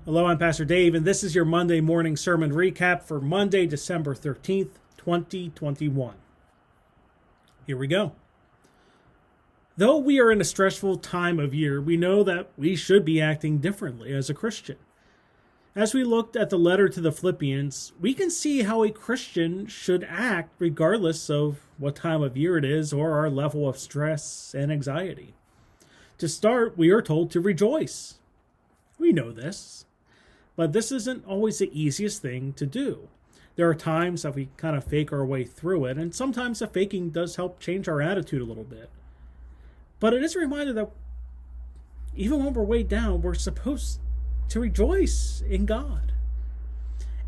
Hello, I'm Pastor Dave, and this is your Monday morning sermon recap for Monday, December 13th, 2021. Here we go. Though we are in a stressful time of year, we know that we should be acting differently as a Christian. As we looked at the letter to the Philippians, we can see how a Christian should act regardless of what time of year it is or our level of stress and anxiety. To start, we are told to rejoice. We know this. But this isn't always the easiest thing to do. There are times that we kind of fake our way through it, and sometimes the faking does help change our attitude a little bit. But it is a reminder that even when we're weighed down, we're supposed to rejoice in God.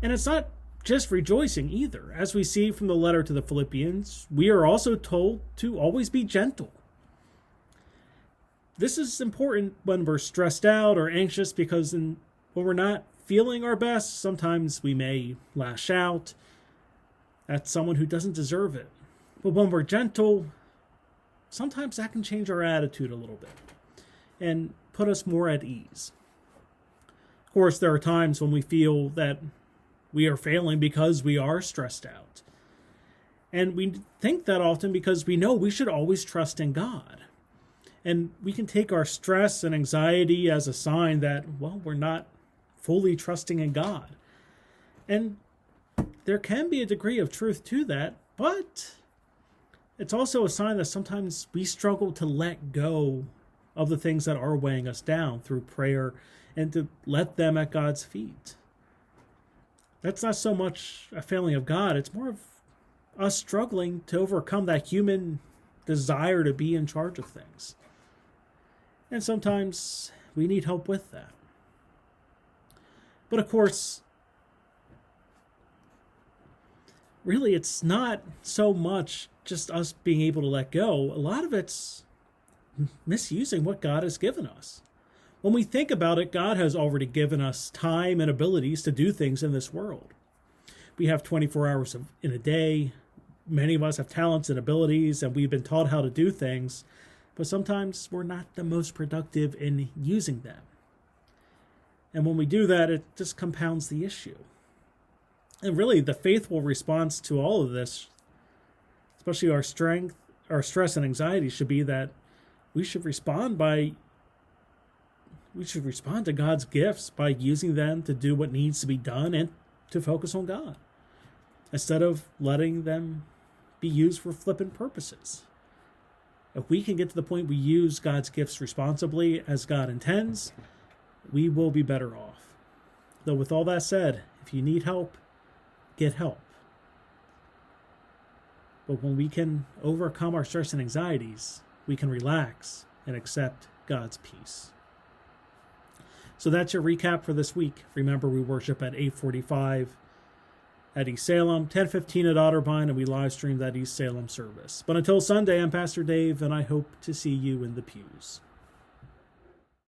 And it's not just rejoicing either. As we see from the letter to the Philippians, we are also told to always be gentle. This is important when we're stressed out or anxious because when we're not feeling our best, sometimes we may lash out at someone who doesn't deserve it. But when we're gentle, sometimes that can change our attitude a little bit and put us more at ease. Of course, there are times when we feel that we are failing because we are stressed out. And we think that often because we know we should always trust in God. And we can take our stress and anxiety as a sign that, we're not fully trusting in God. And there can be a degree of truth to that, but it's also a sign that sometimes we struggle to let go of the things that are weighing us down through prayer and to let them at God's feet. That's not so much a failing of God, it's more of us struggling to overcome that human desire to be in charge of things. And sometimes we need help with that. But of course, really it's not so much just us being able to let go. A lot of it's misusing what God has given us. When we think about it, God has already given us time and abilities to do things in this world. We have 24 hours in a day. Many of us have talents and abilities, and we've been taught how to do things, but sometimes we're not the most productive in using them. And when we do that, it just compounds the issue. And really, the faithful response to all of this, especially our stress and anxiety, should be that we should respond to God's gifts by using them to do what needs to be done and to focus on God, instead of letting them be used for flippant purposes. If we can get to the point we use God's gifts responsibly as God intends, we will be better off. Though with all that said, if you need help, get help. But when we can overcome our stress and anxieties, we can relax and accept God's peace. So that's your recap for this week. Remember, we worship at 8:45 at East Salem, 10:15 at Otterbein, and we live stream that East Salem service. But until Sunday, I'm Pastor Dave, and I hope to see you in the pews.